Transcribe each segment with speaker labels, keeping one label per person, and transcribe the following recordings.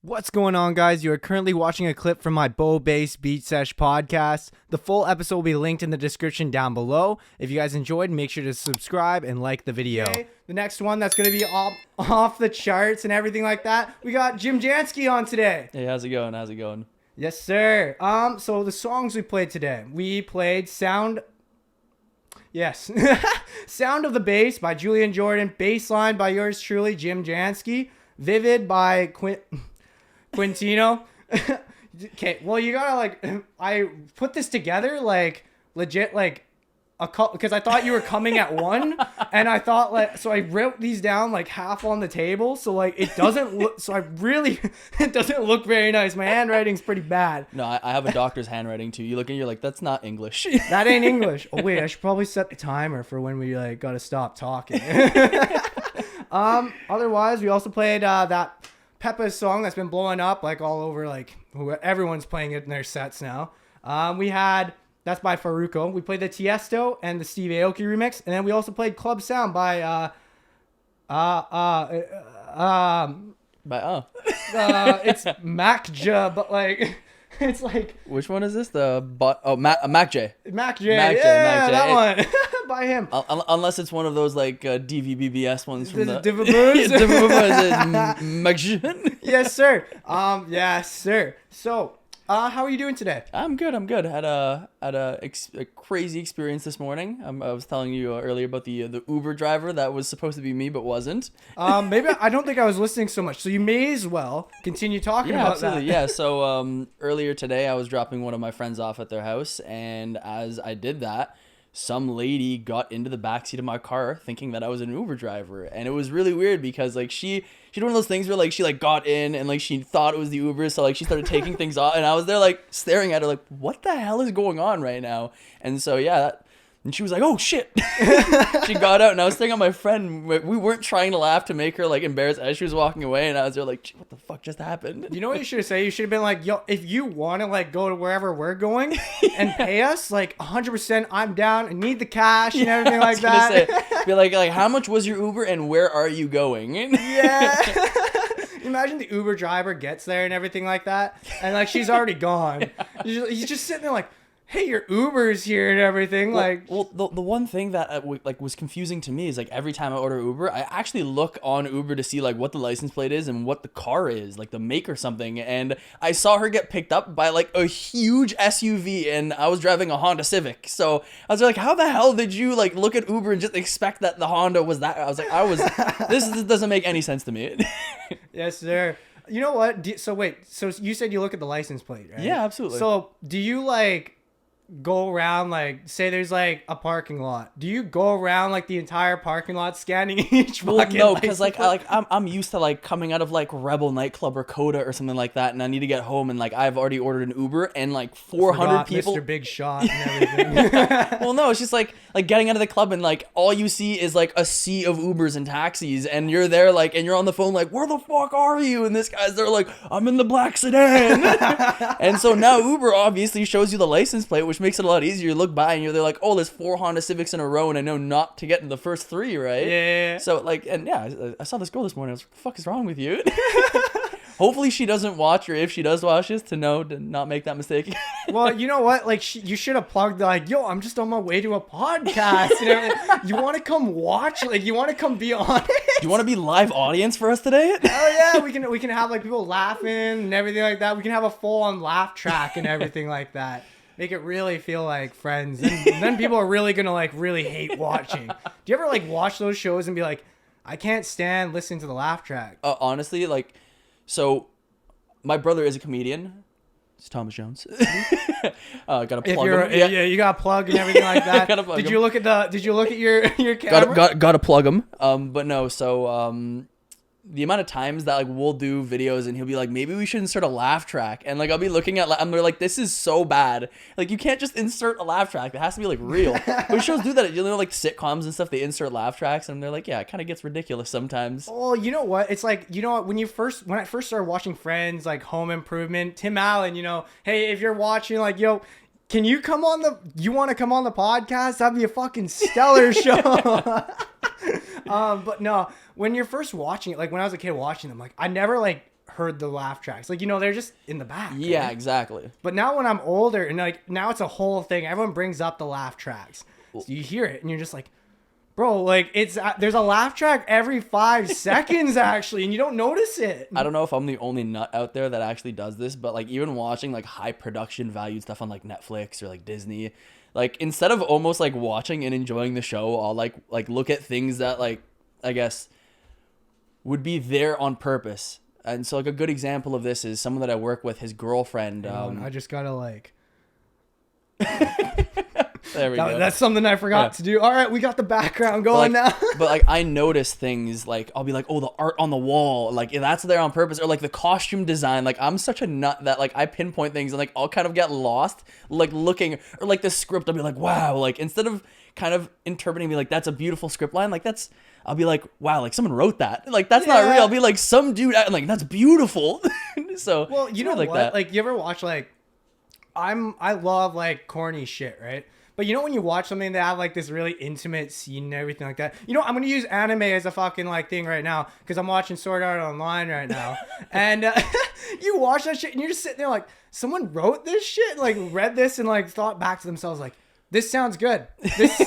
Speaker 1: What's going on, guys? You are currently watching a clip from my Bow Bass Beat Sesh podcast. The full episode will be linked in the description down below. If you guys enjoyed, make sure to subscribe and like the video. Okay, the next one that's going to be off the charts and everything like that, we got Janski on today.
Speaker 2: Hey, how's it going? How's it going?
Speaker 1: Yes, sir. So the songs we played today, we played Sound of the Bass by Julian Jordan, Bassline by yours truly, Jim Janski, Vivid by Quintino. Okay, well, you gotta I put this together legit because I thought you were coming at one, and I thought so I wrote these down half on the table, so it doesn't look, it doesn't look very nice. My handwriting's pretty bad.
Speaker 2: No, I have a doctor's handwriting too. You look and you're like, that's not English.
Speaker 1: That ain't English. Oh wait, I should probably set the timer for when we gotta stop talking. Otherwise, we also played that Peppa's song that's been blowing up all over, everyone's playing it in their sets now. That's by Faruko. We played the Tiesto and the Steve Aoki remix, and then we also played Club Sound by it's Macja, but it's
Speaker 2: which one is this? Mac J.
Speaker 1: Mac J. Yeah, that one. By him.
Speaker 2: Unless it's one of those DVBBS ones from the Mac J.
Speaker 1: Yes, sir. Yes, sir. So, how are you doing today?
Speaker 2: I'm good. Had a crazy experience this morning. I was telling you earlier about the Uber driver that was supposed to be me but wasn't.
Speaker 1: Maybe I don't think I was listening so much. So you may as well continue talking about
Speaker 2: absolutely.
Speaker 1: that.
Speaker 2: Yeah. So earlier today I was dropping one of my friends off at their house, and as I did that, some lady got into the backseat of my car thinking that I was an Uber driver, and it was really weird because she did one of those things where she got in and she thought it was the Uber, so she started taking things off, and I was there staring at her what the hell is going on right now? And so and she was like, oh shit. She got out, and I was staring at my friend. We weren't trying to laugh to make her embarrassed as she was walking away, and I was there what the fuck just happened?
Speaker 1: You know what you should have said? You should have been yo, if you want to go to wherever we're going and pay us 100%, I'm down. I need the cash and everything like that.
Speaker 2: Be like how much was your Uber and where are you going?
Speaker 1: Yeah. Imagine the Uber driver gets there and everything like that, and she's already gone. Yeah. He's just sitting there hey, your Uber's here and everything.
Speaker 2: Well, the one thing that was confusing to me is every time I order Uber, I actually look on Uber to see what the license plate is and what the car is, the make or something. And I saw her get picked up by a huge SUV, and I was driving a Honda Civic. So I was how the hell did you look at Uber and just expect that the Honda was that? I was this doesn't make any sense to me.
Speaker 1: Yes, sir. You know what? So you said you look at the license plate, right?
Speaker 2: Yeah, absolutely.
Speaker 1: So do you go around say there's a parking lot, do you go around the entire parking lot scanning each fucking
Speaker 2: no, because I'm used to coming out of Rebel nightclub or Coda or something like that, and I need to get home, and I've already ordered an Uber, and 400 people,
Speaker 1: Mr. Big Shot and everything.
Speaker 2: Well, no, it's just getting out of the club, and all you see is a sea of Ubers and taxis, and you're there and you're on the phone where the fuck are you? And this guy's there I'm in the black sedan. And so now Uber obviously shows you the license plate, which makes it a lot easier. You look by and you're there oh, there's 4 Honda Civics in a row, and I know not to get in the first 3, right?
Speaker 1: Yeah.
Speaker 2: So I saw this girl this morning. I was what the fuck is wrong with you? Hopefully she doesn't watch, or if she does watch this, to not make that mistake.
Speaker 1: Well, you know what? You should have plugged yo, I'm just on my way to a podcast. You want to come watch? You want to come be on it?
Speaker 2: Do you want to be live audience for us today?
Speaker 1: Oh yeah, we can have people laughing and everything like that. We can have a full on laugh track and everything like that. Make it really feel like Friends, and then people are really gonna really hate watching. Do you ever watch those shows and be I can't stand listening to the laugh track?
Speaker 2: Honestly, so my brother is a comedian. It's Thomas Jones. Gotta plug him.
Speaker 1: Yeah, you got to plug and everything like that. Did you look at your camera?
Speaker 2: Gotta plug him. But no, so the amount of times that we'll do videos and he'll be maybe we should insert a laugh track, and I'll be looking at I'm there this is so bad, you can't just insert a laugh track, it has to be real. But shows do that, sitcoms and stuff, they insert laugh tracks, and they're yeah, it kind of gets ridiculous sometimes.
Speaker 1: Oh, you know what, it's you know what, when I first started watching Friends, Home Improvement, Tim Allen, hey, if you're watching, yo, can you come on you want to come on the podcast? That'd be a fucking stellar show. But no, when you're first watching it, when I was a kid watching them, I never heard the laugh tracks. Like, they're just in the back.
Speaker 2: Yeah,
Speaker 1: right?
Speaker 2: exactly.
Speaker 1: But now when I'm older and like now it's a whole thing, everyone brings up the laugh tracks. So you hear it and you're just like, bro, like there's a laugh track every 5 seconds actually, and you don't notice it.
Speaker 2: I don't know if I'm the only nut out there that actually does this, but like even watching like high production valued stuff on like Netflix or like Disney, like instead of almost like watching and enjoying the show, I'll like look at things that like I guess would be there on purpose. And so like a good example of this is someone that I work with, his girlfriend.
Speaker 1: I just gotta like.
Speaker 2: There we go.
Speaker 1: That's something I forgot to do. All right, we got the background going now.
Speaker 2: But like I notice things like I'll be like, oh, the art on the wall, like that's there on purpose, or like the costume design. Like I'm such a nut that like I pinpoint things and like I'll kind of get lost like looking, or like the script. I'll be like, wow, like instead of kind of interpreting me like that's a beautiful script line, like I'll be like, wow, like someone wrote that. Like that's not real. I'll be like, some dude like that's beautiful. So
Speaker 1: well, you know
Speaker 2: like
Speaker 1: what?
Speaker 2: that.
Speaker 1: Like you ever watch like I love like corny shit, right? But when you watch something that have like this really intimate scene and everything like that, I'm gonna use anime as a fucking like thing right now because I'm watching Sword Art Online right now, and you watch that shit and you're just sitting there like, someone wrote this shit, like read this and like thought back to themselves like, this sounds good. This.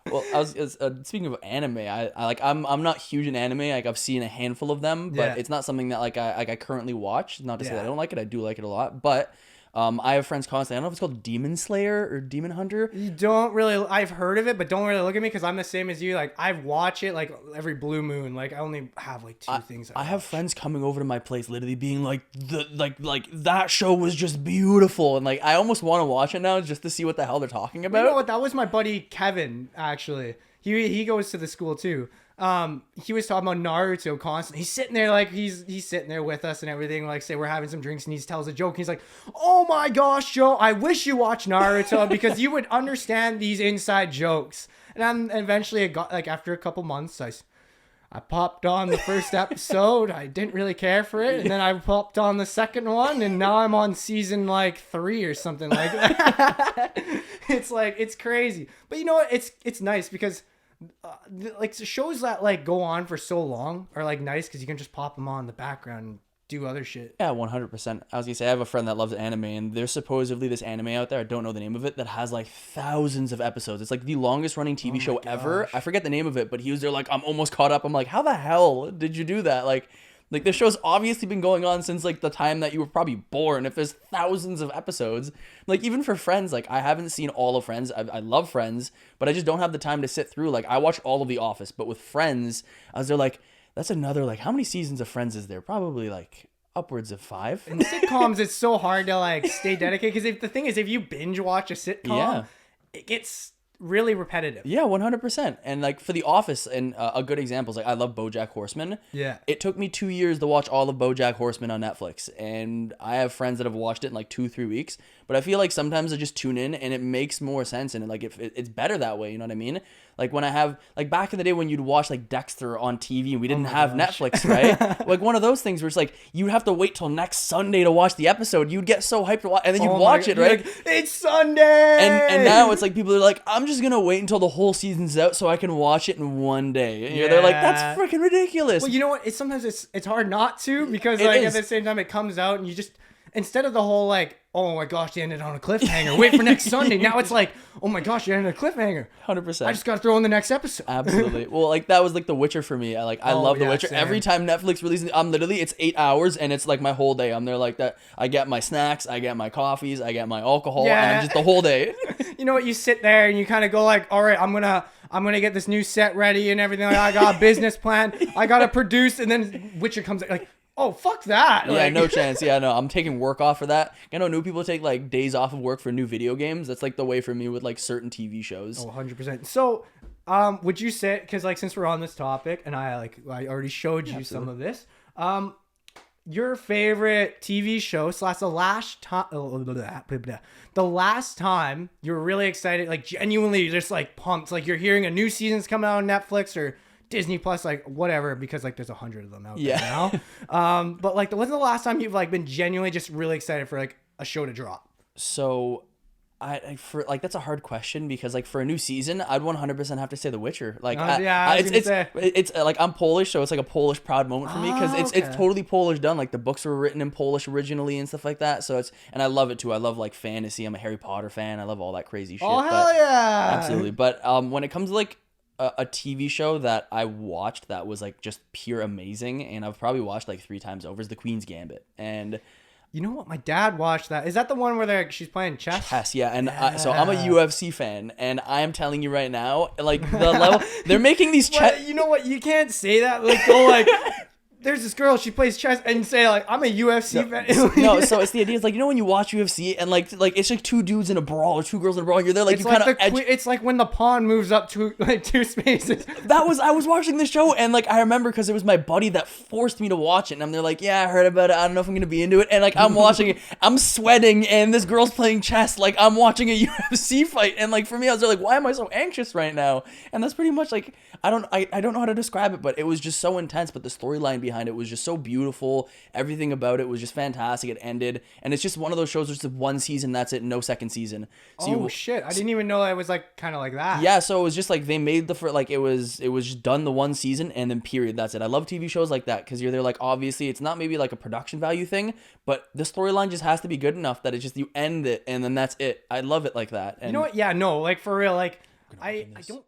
Speaker 2: Well, I was speaking of anime. I'm not huge in anime. Like I've seen a handful of them, but it's not something that I currently watch. Not to say that I don't like it. I do like it a lot, but. I have friends constantly. I don't know if it's called Demon Slayer or Demon Hunter.
Speaker 1: You don't really. I've heard of it, but don't really look at me because I'm the same as you. Like I watch it like every blue moon. Like I only have like 2 things.
Speaker 2: I have friends coming over to my place, literally being like that show was just beautiful, and like I almost want to watch it now just to see what the hell they're talking about.
Speaker 1: You know what? That was my buddy Kevin. Actually, he goes to the school too. He was talking about Naruto constantly. He's sitting there like he's sitting there with us and everything. Like say we're having some drinks and he tells a joke. He's like, "Oh my gosh, Joe, I wish you watched Naruto because you would understand these inside jokes." And eventually it got like after a couple months, I popped on the first episode. I didn't really care for it, and then I popped on the second one, and now I'm on season like 3 or something like that. It's like it's crazy, but you know what? It's nice because. Like shows that like go on for so long are like nice because you can just pop them on in the background and do other shit.
Speaker 2: Yeah, 100%. I was gonna say I have a friend that loves anime, and there's supposedly this anime out there. I don't know the name of it that has like thousands of episodes. It's like the longest running TV show ever. I forget the name of it, but he was there like I'm almost caught up. I'm like, how the hell did you do that? Like this show's obviously been going on since like the time that you were probably born. If there's thousands of episodes, like even for Friends, like I haven't seen all of Friends. I love Friends, but I just don't have the time to sit through. Like I watched all of The Office, but with Friends, I was there like, that's another like how many seasons of Friends is there? Probably like upwards of 5.
Speaker 1: In sitcoms, it's so hard to like stay dedicated because the thing is, if you binge watch a sitcom, it gets really repetitive.
Speaker 2: Yeah, 100%. And like for The Office, and a good example is like I love BoJack Horseman.
Speaker 1: Yeah.
Speaker 2: It took me 2 years to watch all of BoJack Horseman on Netflix, and I have friends that have watched it in like 2-3 weeks. But I feel like sometimes I just tune in and it makes more sense, and it's better that way. You know what I mean? Like when I have like back in the day when you'd watch like Dexter on TV and we didn't have Netflix, right? Like one of those things where it's like you'd have to wait till next Sunday to watch the episode. You'd get so hyped to watch, and then you'd watch it, right?
Speaker 1: Like, it's Sunday.
Speaker 2: And now it's like people are like, I'm just gonna wait until the whole season's out so I can watch it in one day. And they're like, that's freaking ridiculous.
Speaker 1: Well, you know what? Sometimes it's hard not to because like at the same time it comes out and you just. Instead of the whole like, oh my gosh, they ended on a cliffhanger. Wait for next Sunday. Now it's like, oh my gosh, you ended on a cliffhanger.
Speaker 2: 100%.
Speaker 1: I just got to throw in the next episode.
Speaker 2: Absolutely. Well, like that was like The Witcher for me. I love The Witcher. Same. Every time Netflix releases, it's 8 hours and it's like my whole day. I'm there like that. I get my snacks, I get my coffees, I get my alcohol, and I'm just the whole day.
Speaker 1: You know what? You sit there and you kind of go like, all right, I'm gonna get this new set ready and everything. Like, I got a business plan. I got to produce, and then Witcher comes like. Oh, fuck that.
Speaker 2: Yeah,
Speaker 1: like,
Speaker 2: no chance. Yeah, no, I'm taking work off for that. I know new people take like days off of work for new video games. That's like the way for me with like certain TV shows.
Speaker 1: Oh, 100%. So, would you say, because like since we're on this topic and I already showed you some of this, your favorite TV show / the last time you were really excited, like genuinely just like pumped, like you're hearing a new season's coming out on Netflix or Disney Plus, like whatever, because like there's 100 of them out there now. But like, when's the last time you've like been genuinely just really excited for like a show to drop?
Speaker 2: So I for like that's a hard question because like for a new season, I'd 100% have to say The Witcher. Like,
Speaker 1: Yeah, I was gonna say.
Speaker 2: it's like I'm Polish, so it's like a Polish proud moment for me because
Speaker 1: Oh,
Speaker 2: it's
Speaker 1: okay.
Speaker 2: totally Polish done. Like the books were written in Polish originally and stuff like that. So and I love it too. I love like fantasy. I'm a Harry Potter fan. I love all that crazy shit.
Speaker 1: Oh,
Speaker 2: but
Speaker 1: hell yeah.
Speaker 2: absolutely. But when it comes to like a TV show that I watched that was like just pure amazing, and I've probably watched like 3 times over, is The Queen's Gambit. And
Speaker 1: You know what? My dad watched that. Is that the one where she's playing chess?
Speaker 2: chess, yeah, and so I'm a UFC fan, and I am telling you right now, like the level they're making these chess.
Speaker 1: You know what? You can't say that. Like, go like, there's this girl, she plays chess, and say like, I'm a UFC fan.
Speaker 2: No, so it's the idea is like, you know when you watch UFC and like it's like 2 dudes in a brawl or 2 girls in a brawl, and you're there like
Speaker 1: It's
Speaker 2: you
Speaker 1: like
Speaker 2: kind of
Speaker 1: it's like when the pawn moves up to like 2 spaces.
Speaker 2: I was watching the show, and like I remember because it was my buddy that forced me to watch it, and I'm there like, yeah, I heard about it, I don't know if I'm gonna be into it, and like I'm watching it, I'm sweating, and this girl's playing chess, like I'm watching a UFC fight, and like for me I was there like, why am I so anxious right now? And that's pretty much like I don't know how to describe it, but it was just so intense, but the storyline behind it was just so beautiful. Everything about it was just fantastic. It ended, and it's just one of those shows where it's just 1 season, that's it, no second season. So
Speaker 1: Shit, I didn't even know it was like kind of like that.
Speaker 2: yeah, so it was just like they made like it was just done the 1 season and then period, that's it. I love TV shows like that because you're there like, obviously it's not maybe like a production value thing, but the storyline just has to be good enough that it's just you end it and then that's it. I love it like that. And
Speaker 1: You know what? Yeah, no, like for real, like I don't